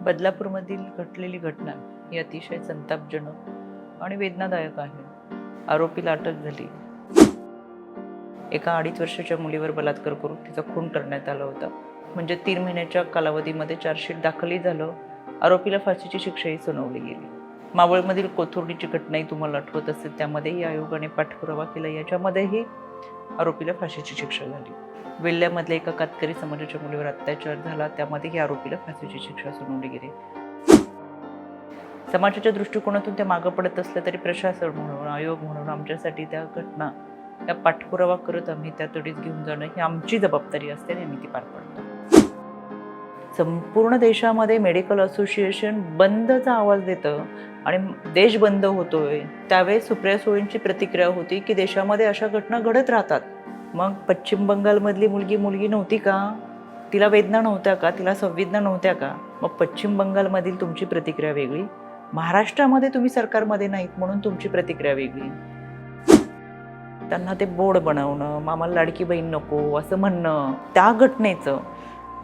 बदलापूरमधील घडलेली घटना ही अतिशय संतापजनक आणि वेदनादायक आहे. आरोपीला अटक झाली. एका 2.5 वर्षाच्या मुलीवर बलात्कार करून तिचा खून करण्यात आला होता. म्हणजे 3 महिन्याच्या कालावधीमध्ये चार्जशीट दाखलही झालं. आरोपीला फाशीची शिक्षाही सुनावली गेली. मावळमधील कोथुर्डीची घटनाही तुम्हाला आठवत असेल, त्यामध्येही आयोगाने पाठपुरावा केला. याच्यामध्येही आरोपीला फाशीची शिक्षा झाली. वेल्ल्यामधल्या एका कातकरी समाजाच्या मुलीवर अत्याचार झाला, त्यामध्येही आरोपीला फाशीची शिक्षा सुनावली गेली. समाजाच्या दृष्टिकोनातून त्या मागं पडत असल्या तरी प्रशासन म्हणून, आयोग म्हणून आमच्यासाठी त्या घटना त्या पाठपुरावा करत आम्ही त्या तडीत घेऊन जाणं ही आमची जबाबदारी असते आणि आम्ही ती पार पाडतो. संपूर्ण देशामध्ये मेडिकल असोसिएशन बंदचा आवाज देतं आणि देश बंद होतोय, त्यावेळेस सुप्रिया सुळेंची प्रतिक्रिया होती की देशामध्ये अशा घटना घडत राहतात. मग पश्चिम बंगालमधली मुलगी नव्हती का? तिला वेदना नव्हत्या का? तिला संवेदना नव्हत्या का? मग पश्चिम बंगालमधील तुमची प्रतिक्रिया वेगळी, महाराष्ट्रामध्ये तुम्ही सरकारमध्ये नाहीत म्हणून तुमची प्रतिक्रिया वेगळी. त्यांना ते बोर्ड बनवणं, आम्हाला लाडकी बहीण नको असं म्हणणं, त्या घटनेचं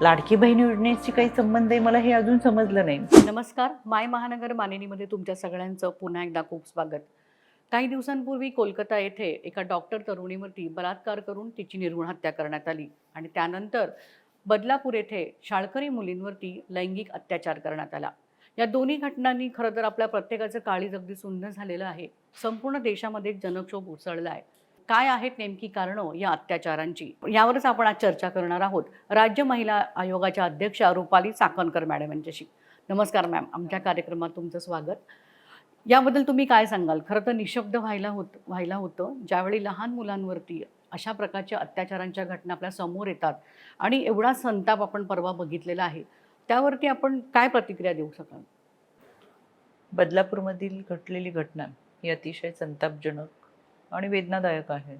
लाडकी बहीण योजनेशी काही संबंध आहे मला हे अजून समजलं नाही. नमस्कार, माय महानगर मानिनीमध्ये तुमच्या सगळ्यांचं पुन्हा एकदा खूप स्वागत. काही दिवसांपूर्वी कोलकाता येथे एका डॉक्टर तरुणीवरती बलात्कार करून तिची निर्घृण हत्या करण्यात आली आणि त्यानंतर बदलापूर येथे शाळकरी मुलींवरती लैंगिक अत्याचार करण्यात आला. या दोन्ही घटनांनी खरं तर आपल्या प्रत्येकाचं काळीज अगदी सुन्न झालेलं आहे. संपूर्ण देशामध्ये जनक्षोभ उसळला आहे. काय आहेत नेमकी कारणं या अत्याचारांची, यावरच आपण आज चर्चा करणार आहोत राज्य महिला आयोगाच्या अध्यक्षा रुपाली चाकणकर मॅडम यांच्याशी. नमस्कार मॅम, आमच्या कार्यक्रमात तुमचं स्वागत. याबद्दल तुम्ही काय सांगाल? खरं तर निशब्द व्हायला होतं ज्यावेळी लहान मुलांवरती अशा प्रकारच्या अत्याचारांच्या घटना आपल्या समोर येतात आणि एवढा संताप आपण परवा बघितलेला आहे. त्यावरती आपण काय प्रतिक्रिया देऊ शकाल? बदलापूरमधील घडलेली घटना ही अतिशय संतापजनक आणि वेदनादायक आहे.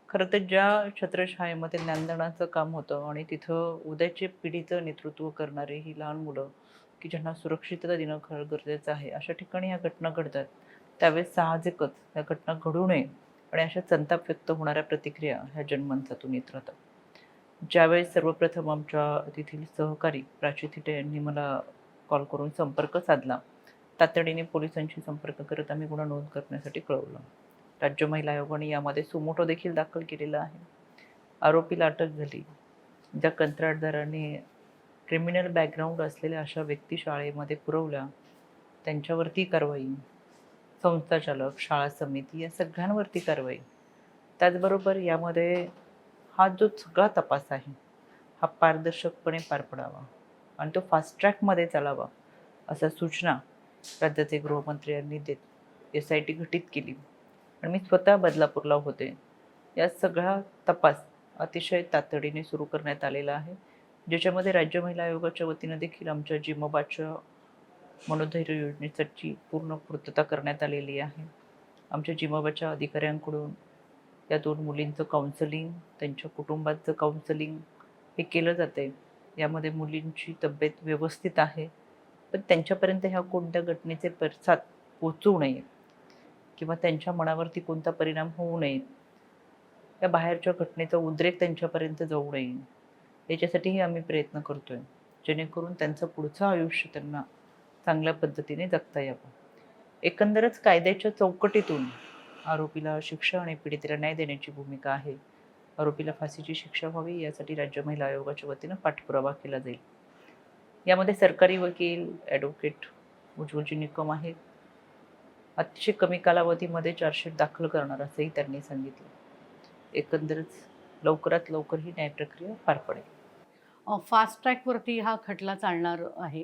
खरं तर ज्या छत्रछायेमध्ये ज्ञानदानाचं काम होतं आणि तिथं उद्याच्या पिढीचं नेतृत्व करणारे ही लहान मुलं की ज्यांना सुरक्षितता देणं खरं गरजेचं आहे, अशा ठिकाणी ह्या घटना घडतात. त्यावेळेस साहजिकच या घटना घडू नये आणि अशा संताप व्यक्त होणाऱ्या प्रतिक्रिया ह्या जनमानसातून येत राहतात. ज्यावेळेस सर्वप्रथम आमच्या तेथील सहकारी प्राची थिटे यांनी मला कॉल करून संपर्क साधला, तातडीने पोलिसांशी संपर्क करत आम्ही गुन्हा नोंद करण्यासाठी कळवलं. राज्य महिला आयोगाने यामध्ये सुमोटो देखील दाखल केलेला आहे. आरोपीला अटक झाली. ज्या कंत्राटदाराने क्रिमिनल बॅकग्राऊंड असलेल्या अशा व्यक्ती शाळेमध्ये पुरवल्या, त्यांच्यावरती कारवाई, संस्थाचालक, शाळा समिती या सगळ्यांवरती कारवाई. त्याचबरोबर यामध्ये हा जो सगळा तपास आहे हा पारदर्शकपणे पार पडावा आणि तो फास्ट ट्रॅकमध्ये चालावा अशा सूचना राज्याचे गृहमंत्री यांनी देत SIT गठीत केली आणि मी स्वतः बदलापूरला होते. या सगळा तपास अतिशय तातडीने सुरू करण्यात आलेला आहे, ज्याच्यामध्ये राज्य महिला आयोगाच्या वतीनं देखील आमच्या जिमोबाच्या मनोधैर्य योजनेसाठी पूर्ण पूर्तता करण्यात आलेली आहे. आमच्या जिमोबाच्या अधिकाऱ्यांकडून या 2 मुलींचं काउन्सलिंग, त्यांच्या कुटुंबाचं काउन्सलिंग हे केलं जाते. यामध्ये मुलींची तब्येत व्यवस्थित आहे, पण त्यांच्यापर्यंत ह्या कोणत्या घटनेचे पडसाद पोचू नये किंवा त्यांच्या मनावरती कोणता परिणाम होऊ नये, या बाहेरच्या घटनेचा उद्रेक त्यांच्यापर्यंत जाऊ नये, याच्यासाठीही आम्ही प्रयत्न करतोय, जेणेकरून त्यांचं पुढचं आयुष्य त्यांना चांगल्या पद्धतीने जगता यावं. एकंदरच कायद्याच्या चौकटीतून आरोपीला शिक्षा आणि पीडितेला न्याय देण्याची भूमिका आहे. आरोपीला फाशीची शिक्षा व्हावी यासाठी राज्य महिला आयोगाच्या वतीनं पाठपुरावा केला जाईल. यामध्ये सरकारी वकील, ॲडव्होकेट उज्ज्वलजी निकम आहेत. अतिशय कमी कालावधीमध्ये चार्जशीट दाखल करणार असंही त्यांनी सांगितलं. एकंदरच लवकरात लवकर ही न्याय प्रक्रिया पार पडेल. फास्ट ट्रॅकवरती हा खटला चालणार आहे.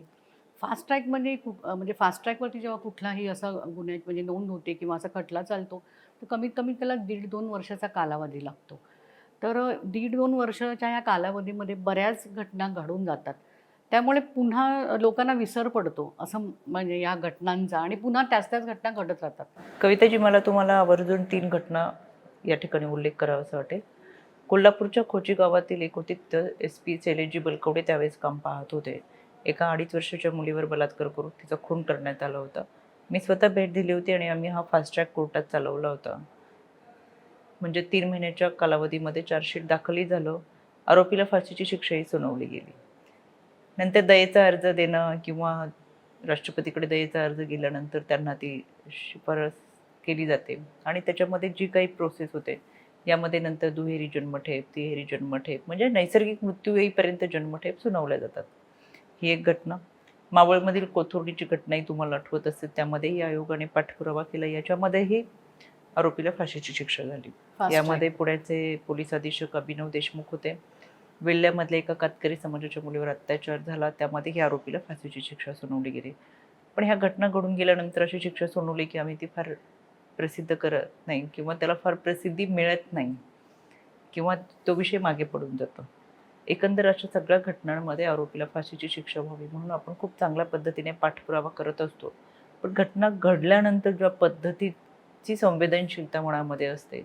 फास्ट ट्रॅक म्हणजे फास्ट ट्रॅकवरती जेव्हा कुठलाही असा गुन्ह्याची म्हणजे नोंद होते किंवा असा खटला चालतो, तर कमीत कमी त्याला 1.5-2 वर्षाचा कालावधी लागतो. तर 1.5-2 वर्षाच्या या कालावधीमध्ये बऱ्याच घटना घडून जातात. त्यामुळे पुन्हा लोकांना विसर पडतो असं म्हणजे या घटनांचा आणि पुन्हा त्याच घटना घडत राहतात. कविताजी, मला तुम्हाला आवर्जून 3 घटना या ठिकाणी उल्लेख करावा असं वाटेल. कोल्हापूरच्या खोची गावातील एकोतित SP शैलेजी बलकवडे त्यावेळेस काम पाहत होते. एका 2.5 वर्षाच्या मुलीवर बलात्कार करून तिचा खून करण्यात आला होता. मी स्वतः भेट दिली होती आणि आम्ही हा फास्ट ट्रॅक कोर्टात चालवला होता. म्हणजे 3 महिन्याच्या कालावधीमध्ये चार्जशीट दाखलही झालं. आरोपीला फाशीची शिक्षाही सुनावली गेली. नंतर दयेचा अर्ज देणं किंवा राष्ट्रपतीकडे दयेचा अर्ज गेल्यानंतर त्यांना ती शिफारस केली जाते आणि त्याच्यामध्ये जी काही प्रोसेस होते यामध्ये नंतर दुहेरी जन्मठेप, तिहेरी जन्मठेप म्हणजे नैसर्गिक मृत्यू येईपर्यंत जन्मठेप सुनावल्या जातात. ही एक घटना. मावळमधील कोथरूडची घटनाही तुम्हाला आठवत असेल, त्यामध्येही आयोगाने पाठपुरावा केला. याच्यामध्येही आरोपीला फाशीची शिक्षा झाली. Fast यामध्ये track. पुण्याचे पोलीस अधीक्षक अभिनव देशमुख होते. वेल्ह्यामधल्या एका कातकरी समाजाच्या मुलीवर अत्याचार झाला, त्यामध्येही आरोपीला फाशीची शिक्षा सुनावली गेली. पण ह्या घटना घडून गेल्यानंतर अशी शिक्षा सुनावली की आम्ही ती फार प्रसिद्ध करत नाही किंवा त्याला फार प्रसिद्धी मिळत नाही किंवा तो विषय मागे पडून जातो. एकंदर अशा सगळ्या घटनांमध्ये आरोपीला फाशीची शिक्षा व्हावी म्हणून आपण खूप चांगल्या पद्धतीने पाठपुरावा करत असतो. पण घटना घडल्यानंतर ज्या पद्धतीची संवेदनशीलता मनामध्ये असते,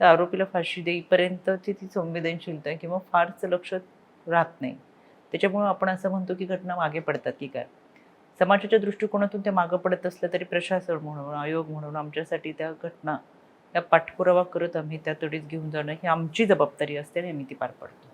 त्या आरोपीला फाशी देईपर्यंतची ती संवेदनशीलता किंवा फारचं लक्ष राहत नाही. त्याच्यामुळं आपण असं म्हणतो की घटना मागे पडतात की काय. समाजाच्या दृष्टिकोनातून त्या मागं पडत असल्या तरी प्रशासन म्हणून, आयोग म्हणून आमच्यासाठी त्या घटना त्या पाठपुरावा करत आम्ही त्या तडीत घेऊन जाणं ही आमची जबाबदारी असते आणि आम्ही ती पार पाडतो.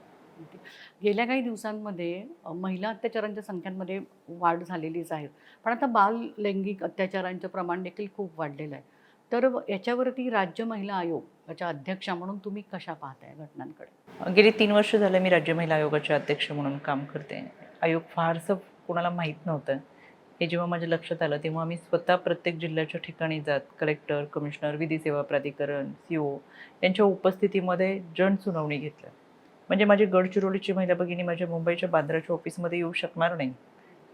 गेल्या काही दिवसांमध्ये महिला अत्याचारांच्या संख्यांमध्ये वाढ झालेलीच आहे. पण आता बाल लैंगिक अत्याचारांचं प्रमाण देखील खूप वाढलेलं आहे. तर याच्यावरती राज्य महिला आयोग याच्या अध्यक्षा म्हणून तुम्ही कशा पाहताय घटनांकडे? गेली 3 वर्ष झालं मी राज्य महिला आयोगाचे अध्यक्ष म्हणून काम करते. आयोग फारसं कोणाला माहीत नव्हतं. हे जेव्हा माझ्या लक्षात आलं तेव्हा मी स्वतः प्रत्येक जिल्ह्याच्या ठिकाणी जात कलेक्टर, कमिशनर, विधी सेवा प्राधिकरण, CO यांच्या उपस्थितीमध्ये जनसुनावणी घेतलं. म्हणजे माझी गडचिरोलीची महिला भगिनी माझ्या मुंबईच्या बांद्राच्या ऑफिसमध्ये येऊ शकणार नाही,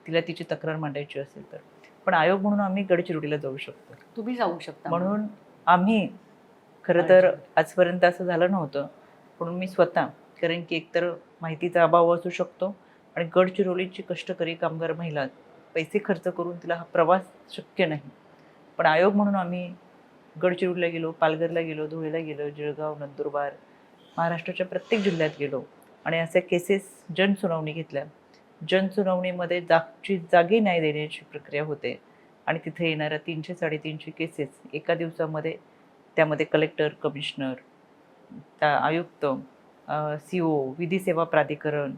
तिला तिची तक्रार मांडायची असेल तर. पण आयोग म्हणून आम्ही गडचिरोलीला जाऊ शकतो. तुम्ही जाऊ शकता म्हणून आम्ही खरं तर आजपर्यंत असं झालं नव्हतं. म्हणून मी स्वतः, कारण की एकतर माहितीचा अभाव असू शकतो आणि गडचिरोलीची कष्टकरी कामगार महिला पैसे खर्च करून तिला हा प्रवास शक्य नाही. पण आयोग म्हणून आम्ही गडचिरोलीला गेलो, पालघरला गेलो, धुळेला गेलो, जळगाव, नंदुरबार, महाराष्ट्राच्या प्रत्येक जिल्ह्यात गेलो आणि अशा केसेस जनसुनावणी घेतल्या. जनसुनावणीमध्ये जागी न्याय देण्याची प्रक्रिया होते आणि तिथे येणाऱ्या 300-350 केसेस एका दिवसामध्ये त्यामध्ये कलेक्टर, कमिशनर, आयुक्त, CO, विधी सेवा प्राधिकरण,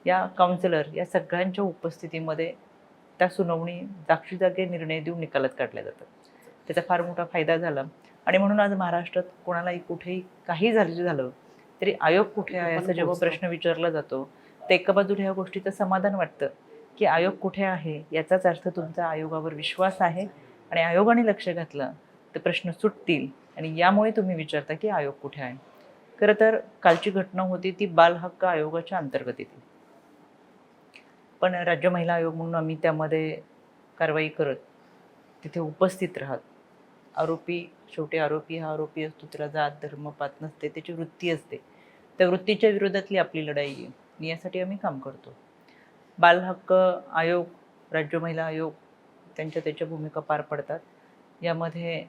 या काउन्सिलर या सगळ्यांच्या उपस्थितीमध्ये त्या सुनावणी जागी निर्णय देऊन निकालात काढल्या जातात. त्याचा फार मोठा फायदा झाला आणि म्हणून आज महाराष्ट्रात कोणालाही कुठेही काही झालं तरी आयोग कुठे आहे असा जेव्हा प्रश्न विचारला जातो तर एका बाजूला ह्या गोष्टीचं समाधान वाटतं की आयोग कुठे आहे याचाच अर्थ तुमचा आयोगावर विश्वास आहे आणि आयोगाने लक्ष घातलं तर प्रश्न सुटतील आणि यामुळे तुम्ही विचारता की आयोग कुठे आहे. खरं तर कालची घटना होती ती बाल हक्क आयोगाच्या अंतर्गत येते. पण राज्य महिला आयोग म्हणून आम्ही त्यामध्ये कारवाई करत तिथे उपस्थित राहत. शेवटी आरोपी हा आरोपी असतो, त्याला जात धर्म पात नसते, त्याची वृत्ती असते. त्या वृत्तीच्या विरोधातली आपली लढाई आहे आणि यासाठी आम्ही काम करतो. बाल हक्क आयोग, राज्य महिला आयोग त्याच्या भूमिका पार पडतात. यामध्ये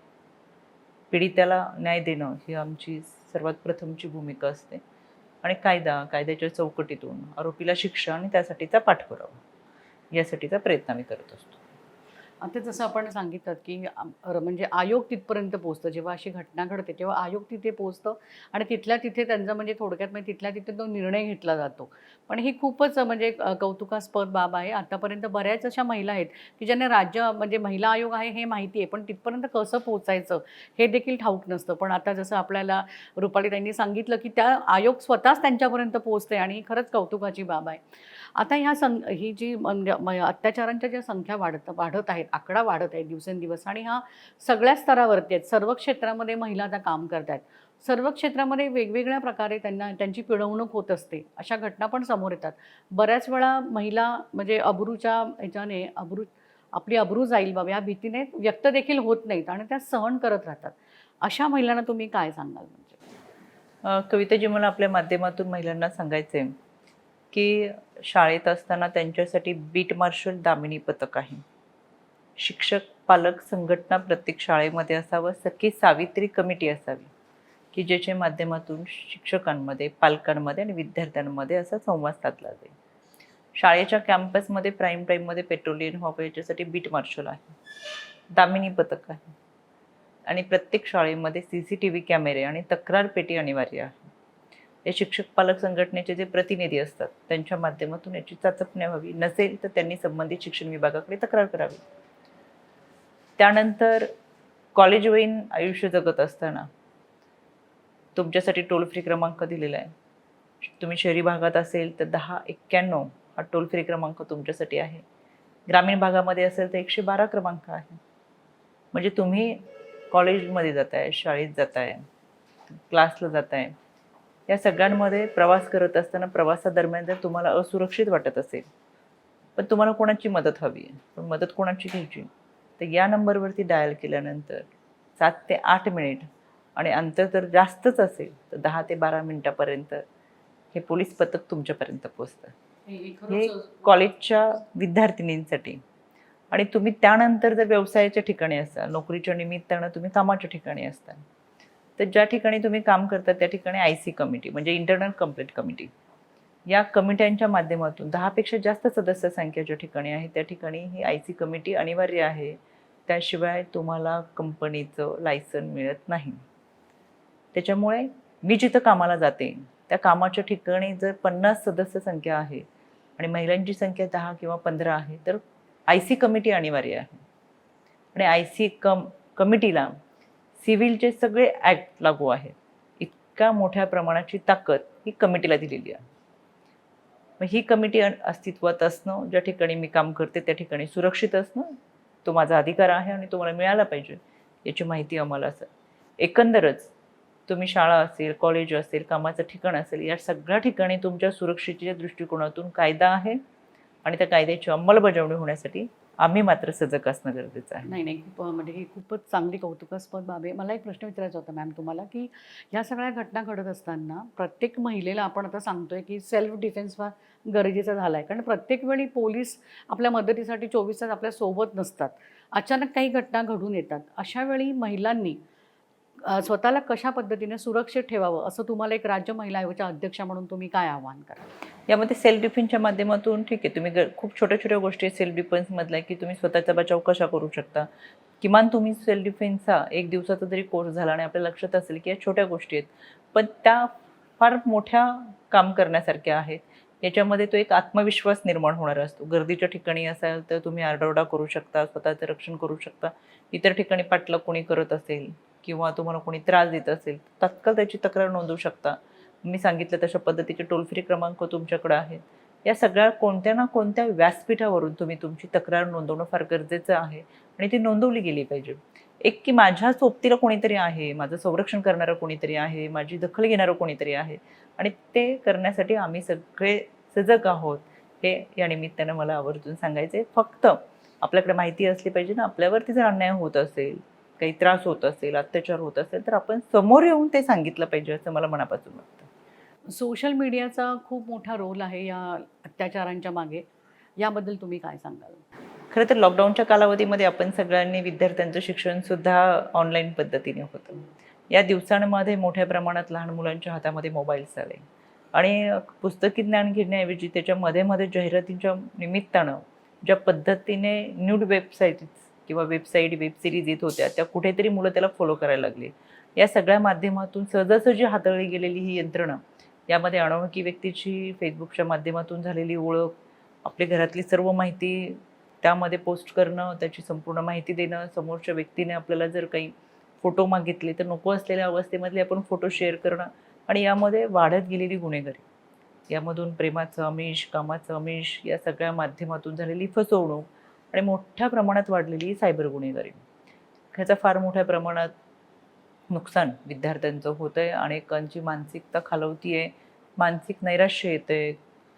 पीडिताला न्याय देणं ही आमची सर्वात प्रथमची भूमिका असते आणि कायद्याच्या चौकटीतून आरोपीला शिक्षा आणि त्यासाठीचा पाठपुरावा यासाठीचा प्रयत्न आम्ही करत असतो. आता जसं आपण सांगितलं की म्हणजे आयोग तिथपर्यंत पोहोचतं, जेव्हा अशी घटना घडते तेव्हा आयोग तिथे पोहोचतं आणि तिथल्या तिथे त्यांचा म्हणजे थोडक्यात म्हणजे तिथल्या तिथे तो निर्णय घेतला जातो. पण ही खूपच म्हणजे कौतुकास्पद बाब आहे. आतापर्यंत बऱ्याच अशा महिला आहेत की ज्यांना राज्य म्हणजे महिला आयोग आहे हे माहिती आहे, पण तिथपर्यंत कसं पोहोचायचं हे देखील ठाऊक नसतं. पण आता जसं आपल्याला रुपाली त्यांनी सांगितलं की त्या आयोग स्वतःच त्यांच्यापर्यंत पोहोचते आणि ही खरंच कौतुकाची बाब आहे. आता ही जी म्हणजे अत्याचारांच्या ज्या संख्या वाढत आहेत, आकडा वाढत आहे दिवसेंदिवस आणि हा सगळ्या स्तरावरती आहेत. सर्व क्षेत्रामध्ये महिला आता काम करत आहेत. सर्व क्षेत्रामध्ये वेगवेगळ्या प्रकारे त्यांची पिळवणूक होत असते. अशा घटना पण समोर येतात. बऱ्याच वेळा महिला म्हणजे अब्रूच्या ह्याच्याने आपली अब्रू जाईल बाबा या भीतीने व्यक्त देखील होत नाहीत आणि त्या सहन करत राहतात. अशा महिलांना तुम्ही काय सांगाल? म्हणजे कविताजी, मला आपल्या माध्यमातून महिलांना सांगायचं आहे की शाळेत असताना त्यांच्यासाठी बीट मार्शल दामिनी पथक आहे. शिक्षक पालक संघटना प्रत्येक शाळेमध्ये असावं. सखी सावित्री कमिटी असावी की ज्याच्या माध्यमातून शिक्षकांमध्ये, पालकांमध्ये आणि विद्यार्थ्यांमध्ये असा संवाद साधला जाईल. शाळेच्या कॅम्पसमध्ये प्राईम टाईममध्ये पेट्रोलियन व्हावं याच्यासाठी बीट मार्शल आहे, दामिनी पथक आहे आणि प्रत्येक शाळेमध्ये CCTV कॅमेरे आणि तक्रार पेटी अनिवार्य आहे. हे शिक्षक पालक संघटनेचे जे प्रतिनिधी असतात त्यांच्या माध्यमातून याची चाचपणी व्हावी, नसेल तर त्यांनी संबंधित शिक्षण विभागाकडे तक्रार करावी. त्यानंतर कॉलेजवयीन आयुष्य जगत असताना तुमच्यासाठी टोल फ्री क्रमांक दिलेला आहे. तुम्ही शहरी भागात असेल तर 1091 हा टोल फ्री क्रमांक तुमच्यासाठी आहे. ग्रामीण भागामध्ये असेल तर 112 क्रमांक आहे. म्हणजे तुम्ही कॉलेजमध्ये जाताय, शाळेत जाताय, क्लासला जाताय, या सगळ्यांमध्ये प्रवास करत असताना प्रवासादरम्यान जर तुम्हाला असुरक्षित वाटत असेल, पण तुम्हाला कोणाची मदत हवी आहे, पण मदत कोणाची घ्यायची, तर या नंबरवरती डायल केल्यानंतर 7 ते 8 मिनिट आणि अंतर जर जास्तच असेल तर 10 ते 12 मिनिटापर्यंत हे पोलीस पथक तुमच्यापर्यंत पोहोचतं. हे कॉलेजच्या विद्यार्थिनींसाठी. आणि तुम्ही त्यानंतर जर व्यवसायाच्या ठिकाणी असाल, नोकरीच्या निमित्तानं तुम्ही कामाच्या ठिकाणी असताल, तर ज्या ठिकाणी तुम्ही काम करता त्या ठिकाणी IC कमिटी म्हणजे इंटरनल कंप्लेंट कमिटी, या कमिट्यांच्या माध्यमातून 10 पेक्षा जास्त सदस्य संख्या ज्या ठिकाणी आहे त्या ठिकाणी ही IC कमिटी अनिवार्य आहे. त्याशिवाय तुम्हाला कंपनीचं लायसन मिळत नाही. त्याच्यामुळे मी जिथं कामाला जाते त्या कामाच्या ठिकाणी जर 50 सदस्य संख्या आहे आणि महिलांची संख्या 10 किंवा 15 आहे तर IC कमिटी अनिवार्य आहे. आणि IC कमिटीला सिव्हिलचे सगळे ॲक्ट लागू आहेत. इतक्या मोठ्या प्रमाणाची ताकद ही कमिटीला दिलेली आहे. मग ही कमिटी अस्तित्वात असणं, ज्या ठिकाणी मी काम करते त्या ठिकाणी सुरक्षित असणं, तो माझा अधिकार आहे आणि तो मला मिळाला पाहिजे याची माहिती आम्हाला असेल. एकंदरच तुम्ही शाळा असेल, कॉलेज असेल, कामाचं ठिकाण असेल, या सगळ्या ठिकाणी तुमच्या सुरक्षेच्या दृष्टिकोनातून कायदा आहे आणि त्या कायद्याची अंमलबजावणी होण्यासाठी आम्ही मात्र सजग असणं गरजेचं आहे. नाही खूप म्हणजे ही खूपच चांगली कौतुकास्पद बाब आहे. मला एक प्रश्न विचारायचा होता मॅम तुम्हाला, की ह्या सगळ्या घटना घडत असताना प्रत्येक महिलेला आपण आता सांगतोय की सेल्फ डिफेन्स फार गरजेचा झाला आहे, कारण प्रत्येक वेळी पोलीस आपल्या मदतीसाठी 24 तास आपल्या सोबत नसतात. अचानक काही घटना घडून येतात. अशा वेळी महिलांनी स्वतःला कशा पद्धतीने सुरक्षित ठेवावं, असं तुम्हाला एक राज्य महिला आयोगाच्या अध्यक्षा म्हणून तुम्ही काय आवाहन कराल? यामध्ये सेल्फ डिफेन्सच्या माध्यमातून ठीक आहे, तुम्ही खूप छोट्या छोट्या गोष्टी सेल्फ डिफेन्समधल्या की तुम्ही स्वतःचा बचाव कशा करू शकता. किमान तुम्ही सेल्फ डिफेन्सचा 1 दिवसाचा जरी कोर्स झाला आणि आपल्या लक्षात असेल की या छोट्या गोष्टी आहेत, पण त्या फार मोठ्या काम करण्यासारख्या आहेत. याच्यामध्ये तो एक आत्मविश्वास निर्माण होणार असतो. गर्दीच्या ठिकाणी असाल तर तुम्ही आरडाओरडा करू शकता, स्वतःचं रक्षण करू शकता. इतर ठिकाणी पाठलाग कोणी करत असेल किंवा तुम्हाला कोणी त्रास देत असेल तात्काळ त्याची तक्रार नोंदवू शकता. मी सांगितलं तशा पद्धतीचे टोल फ्री क्रमांक तुमच्याकडे आहेत. या सगळ्या कोणत्या ना कोणत्या व्यासपीठावरून तुम्ही तुमची तक्रार नोंदवणं फार गरजेचं आहे आणि ती नोंदवली गेली पाहिजे. एक की माझ्या सोबतीला कोणीतरी आहे, माझं संरक्षण करणारं कोणीतरी आहे, माझी दखल घेणारं कोणीतरी आहे आणि ते करण्यासाठी आम्ही सगळे सजग आहोत, हे या निमित्तानं मला आवर्जून सांगायचं आहे. फक्त आपल्याकडे माहिती असली पाहिजे ना, आपल्यावरती जर अन्याय होत असेल, काही त्रास होत असेल, अत्याचार होत असेल तर आपण समोर येऊन ते सांगितलं पाहिजे असं मला मनापासून वाटतं. सोशल मीडियाचा खूप मोठा रोल आहे या अत्याचारांच्या मागे. याबद्दल तुम्ही काय सांगाल? खरं तर लॉकडाऊनच्या कालावधीमध्ये आपण सगळ्यांनी विद्यार्थ्यांचं शिक्षणसुद्धा ऑनलाईन पद्धतीने होतं. या दिवसांमध्ये मोठ्या प्रमाणात लहान मुलांच्या हातामध्ये मोबाईल्स आले आणि पुस्तकी ज्ञान घेण्याऐवजी त्याच्या मध्ये जाहिरातींच्या निमित्तानं ज्या पद्धतीने न्यूड वेबसाईट्स किंवा वेब सिरीज येत होत्या त्या कुठेतरी मुलं त्याला फॉलो करायला लागली. या सगळ्या माध्यमातून सहजासहजी हाताळली गेलेली ही यंत्रणा, यामध्ये अनोळखी व्यक्तीची फेसबुकच्या माध्यमातून झालेली ओळख, आपल्या घरातली सर्व माहिती त्यामध्ये पोस्ट करणं, त्याची संपूर्ण माहिती देणं, समोरच्या व्यक्तीने आपल्याला जर काही फोटो मागितले तर नको असलेल्या अवस्थेमधले आपण फोटो शेअर करणं आणि यामध्ये वाढत गेलेली गुन्हेगारी, यामधून प्रेमाचं आमिष, कामाचं आमिष, या सगळ्या माध्यमातून झालेली फसवणूक आणि मोठ्या प्रमाणात वाढलेली सायबर गुन्हेगारी, ह्याचा फार मोठ्या प्रमाणात नुकसान विद्यार्थ्यांचं होतं आहे. अनेकांची मानसिकता खालवती आहे, मानसिक नैराश्य येतं आहे,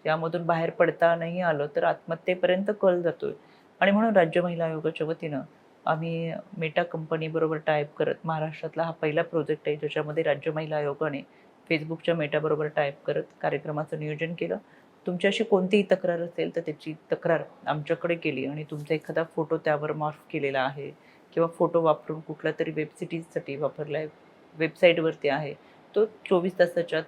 यामधून बाहेर पडता नाही आलं तर आत्महत्येपर्यंत कल जातो आहे. आणि म्हणून राज्य महिला आयोगाच्या वतीनं आम्ही मेटा कंपनीबरोबर टायअप करत, महाराष्ट्रातला हा पहिला प्रोजेक्ट आहे ज्याच्यामध्ये राज्य महिला आयोगाने फेसबुकच्या मेटाबरोबर टायअप करत कार्यक्रमाचं नियोजन केलं. तुमची अशी कोणतीही तक्रार असेल तर त्याची तक्रार आमच्याकडे केली आणि तुमचा एखादा फोटो त्यावर मॉर्फ केलेला आहे किंवा फोटो वापरून कुठल्या तरी वेब सिरीजसाठी वापरला आहे, वेबसाईटवरती आहे, तो 24 तासाच्या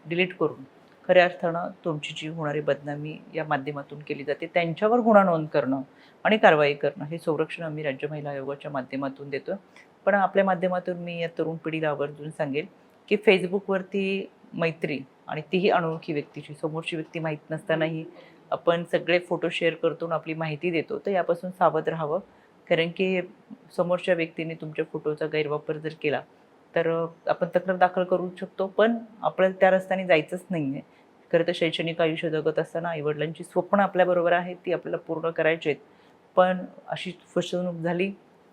डिलीट करून खऱ्या अर्थानं तुमची जी होणारी बदनामी या माध्यमातून केली जाते त्यांच्यावर गुन्हा नोंद करणं आणि कारवाई करणं, हे संरक्षण आम्ही राज्य महिला आयोगाच्या माध्यमातून देतो. पण आपल्या माध्यमातून मी या तरुण पिढीला आवर्जून सांगेल की फेसबुकवरती मैत्री आणि तीही अनोळखी व्यक्तीची, समोरची व्यक्ती माहीत नसतानाही आपण सगळे फोटो शेअर करतो आणि आपली माहिती देतो, तर यापासून सावध राहावं. कारण की समोरच्या व्यक्तीने तुमच्या फोटोचा गैरवापर जर केला तर आपण तक्रार दाखल करू शकतो, पण आपल्याला त्या रस्त्याने जायचंच नाही आहे. खरं तर शैक्षणिक आयुष्य जगत असताना आईवडिलांची स्वप्न आपल्याबरोबर आहेत, ती आपल्याला पूर्ण करायची आहेत. पण अशी फसवणूक झाली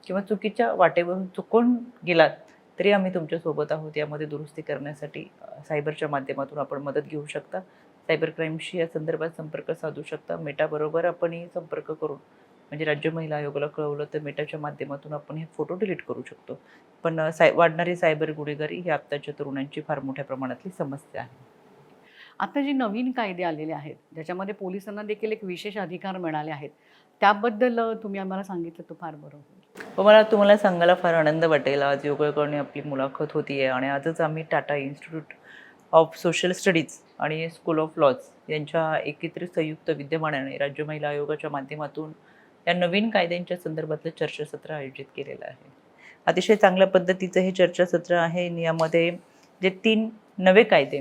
किंवा चुकीच्या वाटेवरून चुकून गेलात, तरी आम्ही तुमच्यासोबत आहोत. यामध्ये दुरुस्ती करण्यासाठी सायबरच्या माध्यमातून आपण मदत घेऊ शकता. सायबर क्राईमशी या संदर्भात संपर्क साधू शकता. मेटाबरोबर आपणही संपर्क करून म्हणजे राज्य महिला आयोगाला कळवलं तर मेटाच्या माध्यमातून आपण हे फोटो डिलीट करू शकतो. पण वाढणारी सायबर गुन्हेगारी ही आत्ताच्या तरुणांची फार मोठ्या प्रमाणातली समस्या आहे. आता जे नवीन कायदे आलेले आहेत, ज्याच्यामध्ये पोलिसांना देखील एक विशेष अधिकार मिळाले आहेत, त्याबद्दल तुम्ही आम्हाला सांगितलं तर फार बरं होईल. पण मला तुम्हाला सांगायला फार आनंद वाटेल. आज योगायोगाने आपली मुलाखत होती आहे आणि आजच आम्ही Tata institute of social studies आणि स्कूल ऑफ लॉज यांच्या एकत्रित संयुक्त विद्यमानाने राज्य महिला आयोगाच्या माध्यमातून या नवीन कायद्यांच्या संदर्भातलं चर्चासत्र आयोजित केलेलं आहे. अतिशय चांगल्या पद्धतीचं हे चर्चासत्र आहे. यामध्ये जे 3 नवे कायदे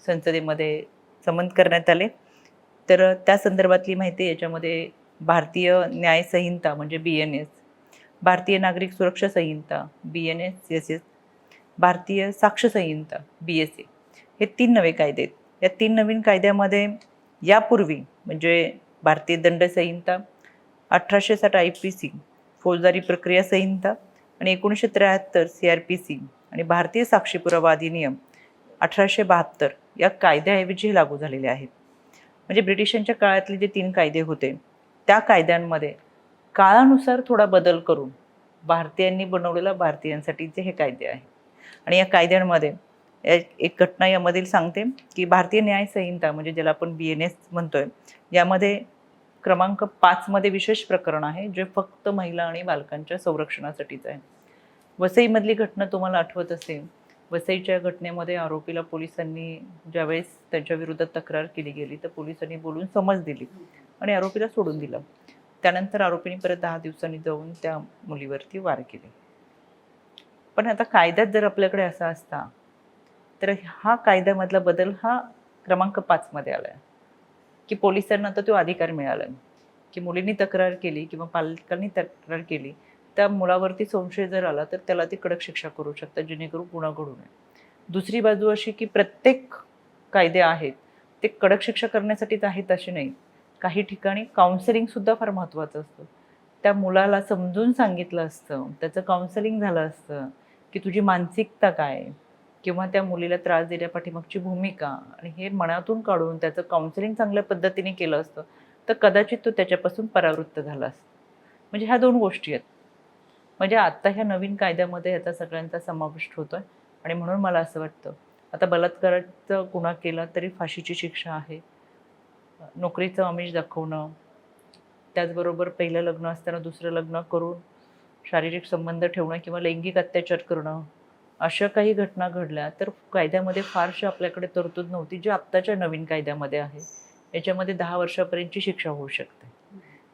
संसदेमध्ये संमत करण्यात आले, तर त्या संदर्भातली माहिती याच्यामध्ये भारतीय न्याय संहिता म्हणजे BNS, भारतीय नागरिक सुरक्षा संहिता BNSS, भारतीय साक्ष संहिता BSA, हे 3 नवे कायदे आहेत. या 3 नवीन कायद्यामध्ये यापूर्वी म्हणजे भारतीय दंड संहिता, 1860 IPC फौजदारी प्रक्रिया संहिता आणि 1973 CRPC आणि भारतीय साक्षी पुरावा अधिनियम 1872 या कायद्याऐवजी लागू झालेले आहेत. म्हणजे ब्रिटिशांच्या काळातले जे 3 कायदे होते त्या कायद्यांमध्ये काळानुसार थोडा बदल करून भारतीयांनी बनवलेला भारतीयांसाठीचे हे कायदे आहे. आणि या कायद्यांमध्ये एक घटना यामधील सांगते की भारतीय न्याय संहिता म्हणजे ज्याला आपण BNS म्हणतोय, यामध्ये क्रमांक 5 मध्ये विशेष प्रकरण आहे जे फक्त महिला आणि बालकांच्या संरक्षणासाठीच आहे. वसईमधली घटना तुम्हाला आठवत असेल. वसईच्या घटनेमध्ये आरोपीला पोलिसांनी ज्यावेळेस त्यांच्या विरोधात तक्रार केली गेली तर पोलिसांनी बोलून समज दिली आणि आरोपीला सोडून दिलं. त्यानंतर आरोपीने परत 10 दिवसांनी जाऊन त्या मुलीवरती वार केले. पण आता कायद्यात जर आपल्याकडे असा असता तर हा कायद्यामधला बदल हा क्रमांक 5 मध्ये आलाय की पोलिसांना आता तो अधिकार मिळालाय की मुलींनी तक्रार केली किंवा पालकांनी तक्रार केली, त्या मुलावरती संशय जर आला तर त्याला ती कडक शिक्षा करू शकतात जेणेकरून गुन्हा घडू नये. दुसरी बाजू अशी की प्रत्येक कायदे आहेत ते कडक शिक्षा करण्यासाठीच आहेत असे नाही. काही ठिकाणी काउन्सिलिंग सुद्धा फार महत्त्वाचं असतं. त्या मुलाला समजून सांगितलं असतं, त्याचं काउन्सिलिंग झालं असतं की तुझी मानसिकता काय किंवा त्या मुलीला त्रास देण्यापाठीमागची भूमिका, आणि हे मनातून काढून त्याचं काउन्सिलिंग चांगल्या पद्धतीने केलं असतं तर कदाचित तो त्याच्यापासून परावृत्त झाला असता. म्हणजे ह्या 2 गोष्टी आहेत. म्हणजे आता ह्या नवीन कायद्यामध्ये याचा सगळ्यांचा समाविष्ट होतोय आणि म्हणून मला असं वाटतं आता बलात्काराचा गुन्हा केला तरी फाशीची शिक्षा आहे. नोकरीचं आमिष दाखवणं, त्याचबरोबर पहिलं लग्न असताना दुसरं लग्न करून शारीरिक संबंध ठेवणं किंवा लैंगिक अत्याचार करणं, अशा काही घटना घडल्या तर कायद्यामध्ये फारशी आपल्याकडे तरतूद नव्हती, जी आत्ताच्या नवीन कायद्यामध्ये आहे. याच्यामध्ये 10 वर्षापर्यंतची शिक्षा होऊ शकते.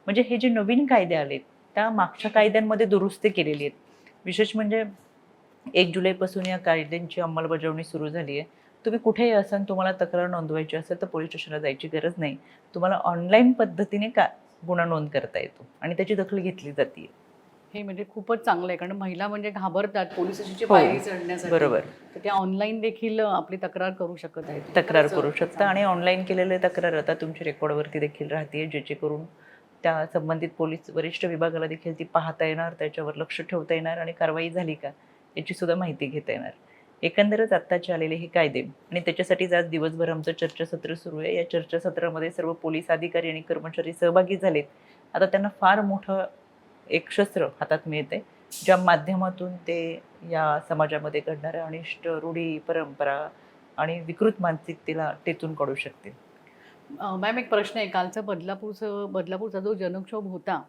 म्हणजे हे जे नवीन कायदे आलेत त्या मागच्या कायद्यांमध्ये दुरुस्ती केलेली आहेत. विशेष म्हणजे 1 जुलैपासून या कायद्यांची अंमलबजावणी सुरू झाली आहे. तुम्ही कुठेही असाल, तुम्हाला तक्रार नोंदवायची असेल तर पोलीस स्टेशनला जायची गरज नाही. तुम्हाला ऑनलाईन पद्धतीने गुन्हा नोंद करता येतो आणि त्याची दखल घेतली जाते. हे म्हणजे खूपच चांगलं आहे, कारण महिला म्हणजे घाबरतात पोलीस स्टेशनची हो, पायरी चढण्यासाठी. बरोबर. तर त्या ऑनलाईन देखील आपली तक्रार करू शकत आहेत. तक्रार खरंच करू शकता आणि ऑनलाईन केलेले तक्रार आता तुमच्या रेकॉर्डवरती देखील राहते, जेणेकरून त्या संबंधित पोलीस वरिष्ठ विभागाला देखील ती पाहता येणार, त्याच्यावर लक्ष ठेवता येणार आणि कारवाई झाली का याची सुद्धा माहिती घेता येणार. एकंदरच आत्ताचे आलेले हे कायदे आणि त्याच्यासाठीच आज दिवसभर आमचं चर्चासत्र सुरू आहे. या चर्चासत्रामध्ये सर्व पोलीस अधिकारी आणि कर्मचारी सहभागी झालेत. आता त्यांना फार मोठं एक शस्त्र हातात मिळते, ज्या माध्यमातून ते या समाजामध्ये घडणाऱ्या अनिष्ट रूढी, परंपरा आणि विकृत मानसिकतेला टेचून काढू शकतील. मॅम, एक प्रश्न आहे. कालचा बदलापूरचा जो जनक्षोभ होता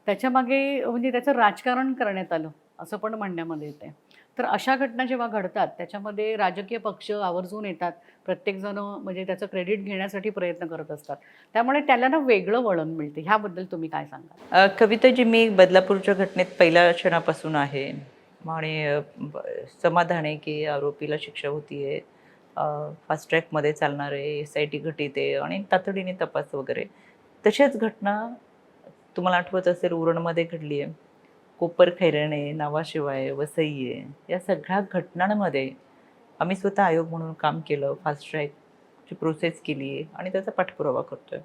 त्याच्यामागे म्हणजे त्याचं राजकारण करण्यात आलं असं पण म्हणण्यामध्ये येते. तर अशा घटना जेव्हा घडतात त्याच्यामध्ये राजकीय पक्ष आवर्जून येतात. प्रत्येकजण म्हणजे त्याचं क्रेडिट घेण्यासाठी प्रयत्न करत असतात. त्यामुळे त्याला ना वेगळं वळण मिळते. ह्याबद्दल तुम्ही काय सांगाल? कविता जी, मी बदलापूरच्या घटनेत पहिल्या क्षणापासून आहे आणि समाधान आहे की आरोपीला शिक्षा होतीये. फास्ट ट्रॅकमध्ये चालणारे SIT घटित आहे आणि तातडीने तपास वगैरे. तशाच घटना तुम्हाला आठवत असेल उरणमध्ये घडली आहे. कोपरखैरणे, नावाशिवाय, वसई आहे. या सगळ्या घटनांमध्ये आम्ही स्वतः आयोग म्हणून काम केलं, फास्ट ट्रॅकची प्रोसेस केली आहे आणि त्याचा पाठपुरावा करतोय.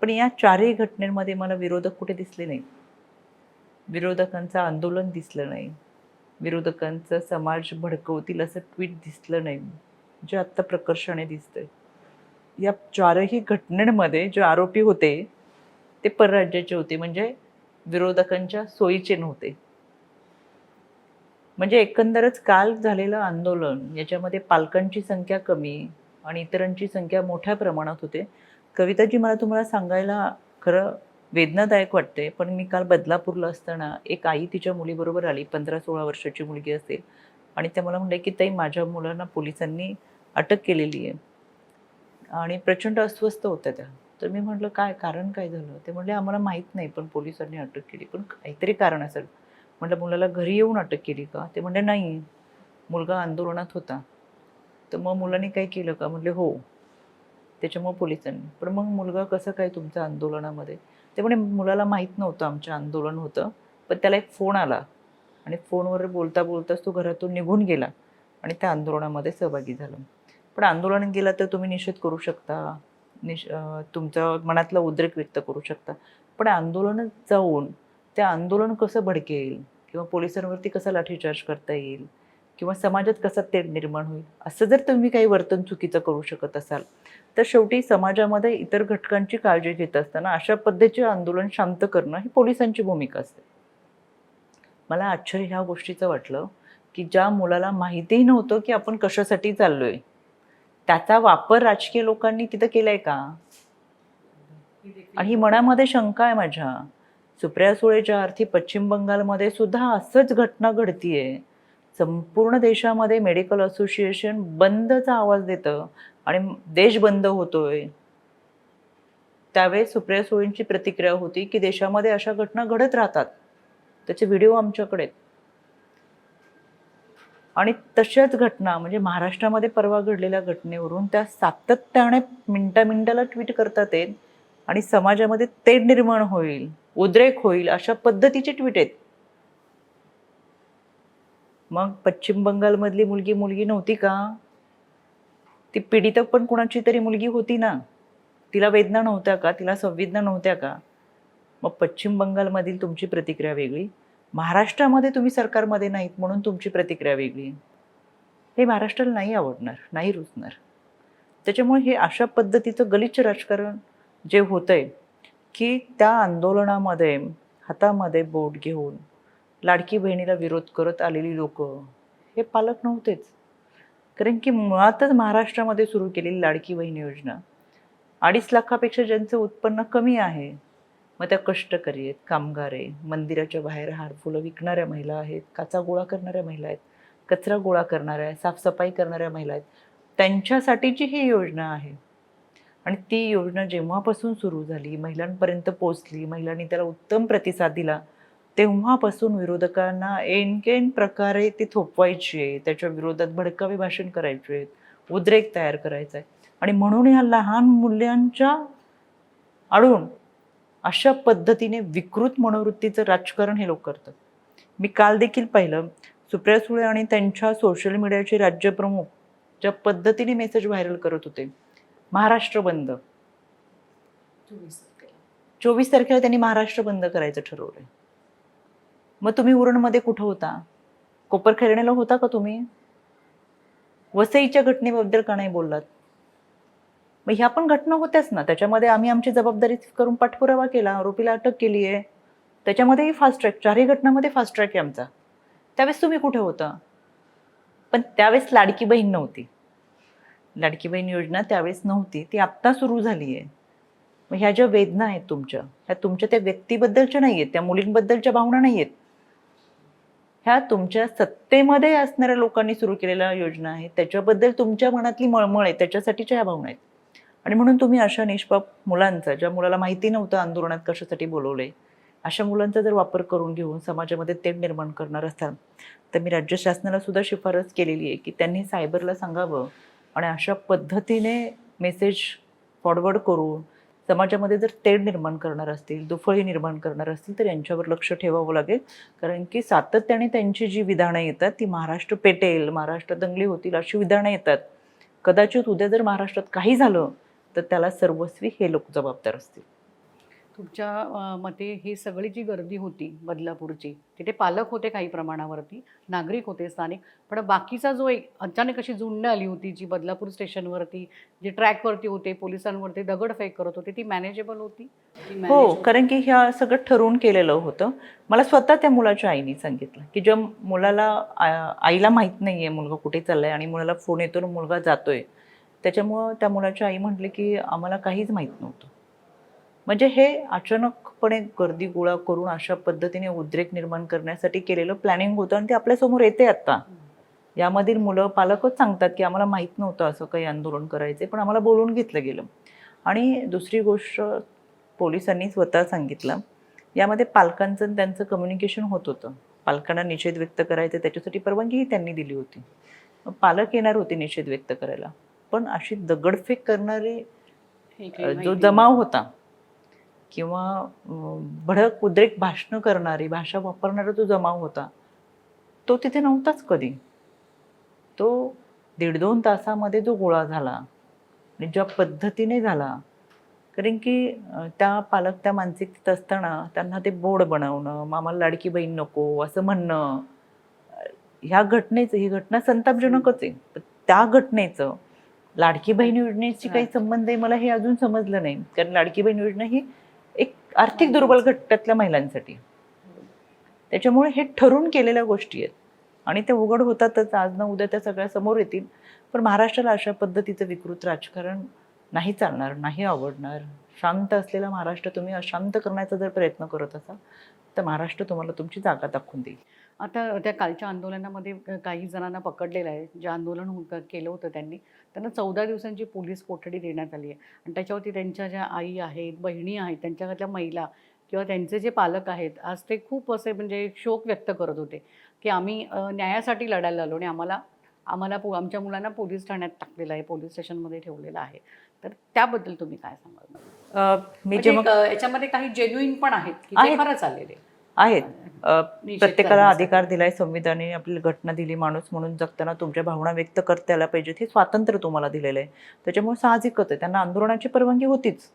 पण या चारही घटनेमध्ये मला विरोधक कुठे दिसले नाही. विरोधकांचं आंदोलन दिसलं नाही. विरोधकांचं समाज भडकवतील असं ट्विट दिसलं नाही, जे आत्ता प्रकर्षाने दिसतंय. या चारही घटनेमध्ये जे आरोपी होते ते परराज्याचे होते, म्हणजे विरोधकांच्या सोयीचे नव्हते. म्हणजे एकंदरच काल झालेलं आंदोलन याच्यामध्ये पालकांची संख्या कमी आणि इतरांची संख्या मोठ्या प्रमाणात होते. कविताजी, मला तुम्हाला सांगायला खरं वेदनादायक वाटते, पण मी काल बदलापूरला असताना एक आई तिच्या मुलीबरोबर आली, 15-16 वर्षाची मुलगी असेल, आणि त्या मला म्हणले की ताई, माझ्या मुलांना पोलिसांनी अटक केलेली आहे आणि प्रचंड अस्वस्थ होत्या त्या. तर मी म्हटलं काय कारण काय झालं? ते म्हणले आम्हाला माहीत नाही, पण पोलिसांनी अटक केली. पण काहीतरी कारण असेल. म्हटलं मुलाला घरी येऊन अटक केली का? ते म्हणले नाही, मुलगा आंदोलनात होता. तर मग मुलांनी काय केलं का? म्हटले हो, त्याच्यामुळे पोलिसांनी. पण मग मुलगा कसं काय तुमच्या आंदोलनामध्ये? ते म्हणे मुलाला माहीत नव्हतं आमचं आंदोलन होतं, पण त्याला एक फोन आला आणि फोनवर बोलता बोलताच तो घरातून निघून गेला आणि त्या आंदोलनामध्ये सहभागी झाला. पण आंदोलन गेला तर तुम्ही निषेध करू शकता, तुमचं मनातला उद्रेक व्यक्त करू शकता, पण आंदोलनात जाऊन ते आंदोलन कसं भडकेल किंवा पोलिसांवरती कसा लाठीचार्ज करता येईल किंवा समाजात कसा तेढ निर्माण होईल, असं जर तुम्ही काही वर्तन चुकीचं करू शकत असाल, तर शेवटी समाजामध्ये इतर घटकांची काळजी घेत असताना अशा पद्धतीचे आंदोलन शांत करणं ही पोलिसांची भूमिका असते. मला आश्चर्य ह्या गोष्टीचं वाटलं की ज्या मुलाला माहितीही नव्हतं की आपण कशासाठी चाललोय, त्याचा वापर राजकीय लोकांनी तिथं केलाय का? आणि ही मनामध्ये शंका आहे माझ्या. सुप्रिया सुळेच्या अर्थी पश्चिम बंगालमध्ये सुद्धा असंच घटना घडतीये. संपूर्ण देशामध्ये मेडिकल असोसिएशन बंदचा आवाज देतं आणि देश बंद होतोय. त्यावेळेस सुप्रिया सुळेंची प्रतिक्रिया होती की देशामध्ये अशा घटना घडत राहतात. त्याचे व्हिडिओ आमच्याकडे आहेत. आणि तशाच घटना म्हणजे महाराष्ट्रामध्ये परवा घडलेल्या घटनेवरून त्या सातत्याने मिनिटाला ट्विट करतात आहेत आणि समाजामध्ये तेढ निर्माण होईल, उद्रेक होईल अशा पद्धतीचे ट्विट आहेत. मग पश्चिम बंगालमधली मुलगी मुलगी नव्हती का? ती पीडित पण कुणाची तरी मुलगी होती ना. तिला वेदना नव्हत्या का? तिला संवेदना नव्हत्या का? मग पश्चिम बंगालमधील तुमची प्रतिक्रिया वेगळी, महाराष्ट्रामध्ये तुम्ही सरकारमध्ये नाहीत म्हणून तुमची प्रतिक्रिया वेगळी. हे महाराष्ट्राला नाही आवडणार, नाही रुचणार. त्याच्यामुळे हे अशा पद्धतीचं गलिच्छ राजकारण जे होतंय की त्या आंदोलनामध्ये हातामध्ये बोट घेऊन लाडकी बहिणीला विरोध करत आलेली लोक हे पालक नव्हतेच. कारण की मुळातच महाराष्ट्रामध्ये सुरू केलेली लाडकी बहीण योजना 2.5 लाखापेक्षा ज्यांचं उत्पन्न कमी आहे, मग त्या कष्टकरी आहेत, कामगार आहे, मंदिराच्या बाहेर हार फुलं विकणाऱ्या महिला आहेत, काचा गोळा करणाऱ्या महिला आहेत, कचरा गोळा करणाऱ्या, साफसफाई करणाऱ्या महिला आहेत, त्यांच्यासाठीची ही योजना आहे. आणि ती योजना जेव्हापासून सुरू झाली, महिलांपर्यंत पोहोचली, महिलांनी त्याला उत्तम प्रतिसाद दिला, तेव्हापासून विरोधकांना एनकेन प्रकारे ती थोपवायची, त्याच्या विरोधात भडकावे भाषण करायचे, उद्रेक तयार करायचा आहे. आणि म्हणून ह्या लहान मूल्यांच्या आडून अशा पद्धतीने विकृत मनोवृत्तीचं राजकारण हे लोक करतात. मी काल देखील पाहिलं, सुप्रिया सुळे आणि त्यांच्या सोशल मीडियाचे राज्यप्रमुख ज्या पद्धतीने मेसेज व्हायरल करत होते, महाराष्ट्र बंद, 24 तारखेला त्यांनी महाराष्ट्र बंद करायचं ठरवलंय. मग तुम्ही उरणमध्ये कुठं होता? कोपरखैरण्याला होता का तुम्ही? वसईच्या घटनेबद्दल का नाही बोललात? मग ह्या पण घटना होत्याच ना, त्याच्यामध्ये आम्ही आमची जबाबदारी करून पाठपुरावा केला, आरोपीला अटक केली आहे. त्याच्यामध्येही फास्ट ट्रॅक, चारही घटनांमध्ये फास्ट ट्रॅक आहे आमचा. त्यावेळेस तुम्ही कुठे होता? पण त्यावेळेस लाडकी बहीण नव्हती. लाडकी बहीण योजना त्यावेळेस नव्हती, ती आत्ता सुरू झाली आहे. मग ह्या ज्या वेदना आहेत तुमच्या, ह्या तुमच्या त्या व्यक्तीबद्दलच्या नाही आहेत, त्या मुलींबद्दलच्या भावना नाही आहेत. ह्या तुमच्या सत्तेमध्ये असणाऱ्या लोकांनी सुरू केलेल्या योजना आहेत, त्याच्याबद्दल तुमच्या मनातली मळमळ आहे, त्याच्यासाठीच्या ह्या भावना आहेत. आणि म्हणून तुम्ही अशा निष्पाप मुलांचा, ज्या मुलाला माहिती नव्हतं आंदोलनात कशासाठी बोलवलंय, अशा मुलांचा जर वापर करून घेऊन समाजामध्ये तेढ निर्माण करणार असाल, तर मी राज्य शासनाला सुद्धा शिफारस केलेली आहे की त्यांनी सायबरला सांगावं आणि अशा पद्धतीने मेसेज फॉरवर्ड करून समाजामध्ये जर तेढ निर्माण करणार असतील, दुफळी निर्माण करणार असतील, तर यांच्यावर लक्ष ठेवावं लागेल. कारण की सातत्याने त्यांची जी विधानं येतात ती महाराष्ट्र पेटेल, महाराष्ट्र दंगली होतील अशी विधानं येतात. कदाचित उद्या जर महाराष्ट्रात काही झालं तर त्याला सर्वस्वी हे लोक जबाबदार असतील. तुमच्या मते ही सगळी जी गर्दी होती बदलापूरची, तिथे पालक होते काही प्रमाणावरती, नागरिक होते स्थानिक, पण बाकीचा जो एक अचानक अशी झुंड आली होती जी बदलापूर स्टेशनवरती, जी ट्रॅकवरती होते, पोलिसांवरती दगडफेक करत होते, ती मॅनेजेबल होती? ती manage हो, होती? कारण की ह्या सगळं ठरवून केलेलं होतं. मला स्वतः त्या मुलाच्या आईने सांगितलं, की ज्या मुलाला आईला माहीत नाहीये मुलगा कुठे चाललाय आणि मुलाला फोन येतो आणि मुलगा जातोय. त्याच्यामुळं त्या मुलाची आई म्हटली, की आम्हाला काहीच माहीत नव्हतं. म्हणजे हे अचानकपणे गर्दी गोळा करून अशा पद्धतीने उद्रेक निर्माण करण्यासाठी केलेलं प्लॅनिंग होतं आणि ते आपल्यासमोर येते आता. यामधील मुलं पालकच सांगतात, की आम्हाला माहीत नव्हतं असं काही आंदोलन करायचे, पण आम्हाला बोलवून घेतलं गेलं. आणि दुसरी गोष्ट पोलिसांनी स्वतः सांगितलं, यामध्ये पालकांचं आणि त्यांचं कम्युनिकेशन होत होतं. पालकांना निषेध व्यक्त करायचा त्याच्यासाठी परवानगीही त्यांनी दिली होती. मग पालक येणार होते निषेध व्यक्त करायला. पण अशी दगडफेक करणारे हे काही जो माहिती जमाव नव्हतं. होता किंवा भडक उद्रेक भाषणं करणारी, भाषा वापरणारा जो जमाव होता, तो तिथे नव्हताच कधी. तो 1.5-2 तासामध्ये जो गोळा झाला आणि ज्या पद्धतीने झाला, कारण की त्या पालक त्या मानसिकतेत असताना त्यांना ते बोर्ड बनवणं, मग आम्हाला लाडकी बहीण नको असं म्हणणं, ह्या घटनेचं ही घटना संतापजनकच आहे. पण त्या घटनेचं लाडकी बहीण योजनेशी काही संबंध आहे मला हे अजून समजलं नाही. कारण लाडकी बहीण योजना ही एक आर्थिक दुर्बल घटकातल्या महिलांसाठी. त्याच्यामुळे हे ठरून केलेल्या गोष्टी आहेत आणि त्या उघड होतातच. आज ना उद्या त्या सगळ्या समोर येतील. पण महाराष्ट्राला अशा पद्धतीचं विकृत राजकारण नाही चालणार, नाही आवडणार. शांत असलेला महाराष्ट्र तुम्ही अशांत करण्याचा जर प्रयत्न करत असाल तर महाराष्ट्र तुम्हाला तुमची जागा दाखवून देईल. आता त्या कालच्या आंदोलनामध्ये काही जणांना पकडलेलं आहे. जे आंदोलन केलं होतं त्यांना 14 दिवसांची पोलीस कोठडी देण्यात आली आहे आणि त्याच्यावरती त्यांच्या ज्या आई आहेत, बहिणी आहेत, त्यांच्या घरातल्या महिला किंवा त्यांचे जे पालक आहेत, आज ते खूप असे म्हणजे शोक व्यक्त करत होते, की आम्ही न्यायासाठी लढायला आलो आणि आम्हाला आम्हाला आमच्या मुलांना पोलीस ठाण्यात टाकलेलं आहे, पोलीस स्टेशनमध्ये ठेवलेलं आहे. तर त्याबद्दल तुम्ही काय सांगाल? मी म्हणजे जेव्हा याच्यामध्ये काही जेन्युइन पण आहेत, की ते आहेत. खरंच आलेले आहेत. निषेध प्रत्येकाला करण्यासाठी. अधिकार दिलाय संविधानाने, आपल्याला घटना दिली, माणूस म्हणून जगताना तुमच्या भावना व्यक्त करता यायला पाहिजेत, हे स्वातंत्र्य तुम्हाला दिलेलं आहे. त्याच्यामुळे साहजिकच आहे त्यांना आंदोलनाची परवानगी होतीच.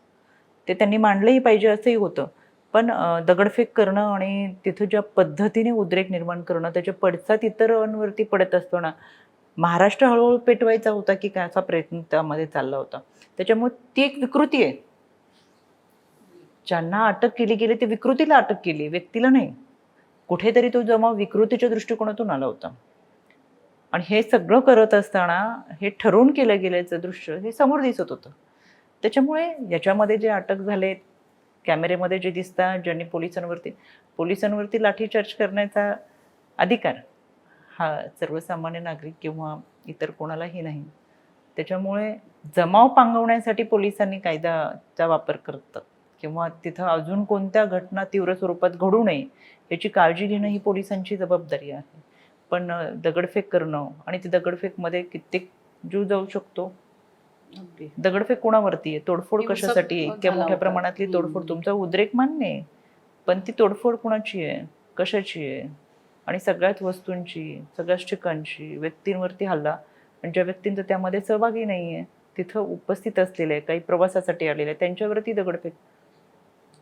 ते त्यांनी मांडलंही पाहिजे असंही होतं. पण दगडफेक करणं आणि तिथं ज्या पद्धतीने उद्रेक निर्माण करणं, त्याचे पडसाद इतरांवरती पडत असताना महाराष्ट्र हळूहळू पेटवायचा होता की काय असा प्रयत्न त्यामध्ये चालला होता. त्याच्यामुळे ती एक विकृती आहे. ज्यांना अटक केली गेली ते विकृतीला अटक केली, व्यक्तीला नाही. कुठेतरी तो जमाव विकृतीच्या दृष्टिकोनातून आला होता. आणि हे सगळं करत असताना हे ठरवून केलं गेल्याचं दृश्य हे समोर दिसत होतं. त्याच्यामुळे याच्यामध्ये जे अटक झालेत, कॅमेऱ्यामध्ये जे दिसतात, ज्यांनी पोलिसांवरती लाठीचार्ज करण्याचा अधिकार हा सर्वसामान्य नागरिक किंवा इतर कोणालाही नाही. त्याच्यामुळे जमाव पांगवण्यासाठी पोलिसांनी कायद्याचा वापर करतात किंवा तिथं अजून कोणत्या घटना तीव्र स्वरूपात घडू नये याची काळजी घेणं ही पोलिसांची जबाबदारी आहे. पण दगडफेक करणं आणि ती दगडफेकमध्ये कित्येक जीव जाऊ शकतो. अगदी. दगडफेक कोणावरती आहे? तोडफोड हिंसक कशासाठी आहे? इतक्या झाला मोठ्या होता. प्रमाणातली तोडफोड, तुमचा उद्रेक मान्य आहे. पण ती तोडफोड कुणाची आहे? कशाची आहे? आणि सगळ्याच वस्तूंची, सगळ्याच ठिकाणची, व्यक्तींवरती हल्ला आणि ज्या व्यक्तींचा त्यामध्ये सहभागी नाहीये, तिथं उपस्थित असलेले काही प्रवासासाठी आलेले त्यांच्यावरती दगडफेक,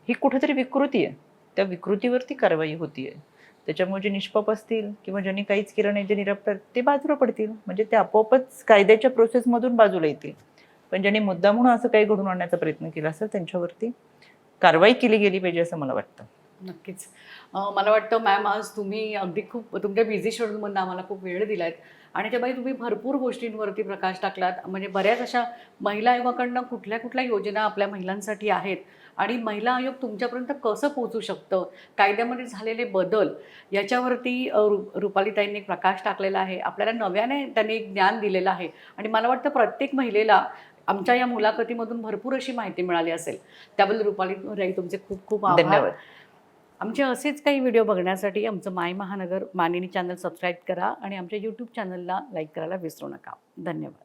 ही कुठेतरी विकृती आहे. त्या विकृतीवरती कारवाई होतीये. त्याच्यामुळे जे निष्पाप असतील किंवा ज्यांनी काहीच केलं नाही, जे निरपराध, ते बाजूला पडतील. म्हणजे ते आपोआपच कायद्याच्या प्रोसेसमधून बाजूला येतील. पण ज्यांनी मुद्दामून असं काही घडवून आणण्याचा प्रयत्न केला असेल त्यांच्यावरती कारवाई केली गेली पाहिजे असं मला वाटतं. नक्कीच. मला वाटतं मॅम आज तुम्ही अगदी खूप तुमच्या बिझी शेड्यूलमधून आम्हाला खूप वेळ दिलात आणि त्यामुळे तुम्ही भरपूर गोष्टींवरती प्रकाश टाकलात. म्हणजे बऱ्याच अशा महिला आयोगाकडनं कुठल्या कुठल्या योजना आपल्या महिलांसाठी आहेत आणि महिला आयोग तुमच्यापर्यंत कसं पोहोचू शकतं, कायद्यामध्ये झालेले बदल याच्यावरती रुपालीताईंनी प्रकाश टाकलेला आहे. आपल्याला नव्याने त्यांनी एक ज्ञान दिलेलं आहे आणि मला वाटतं प्रत्येक महिलेला आमच्या या मुलाखतीमधून भरपूर अशी माहिती मिळाली असेल. त्याबद्दल रुपाली तुमचे खूप खूप आभार. धन्यवाद. आमचे असेच काही व्हिडिओ बघण्यासाठी आमचं माय महानगर मानिनी चॅनल सबस्क्राईब करा आणि आमच्या यूट्यूब चॅनलला लाईक करायला विसरू नका. धन्यवाद.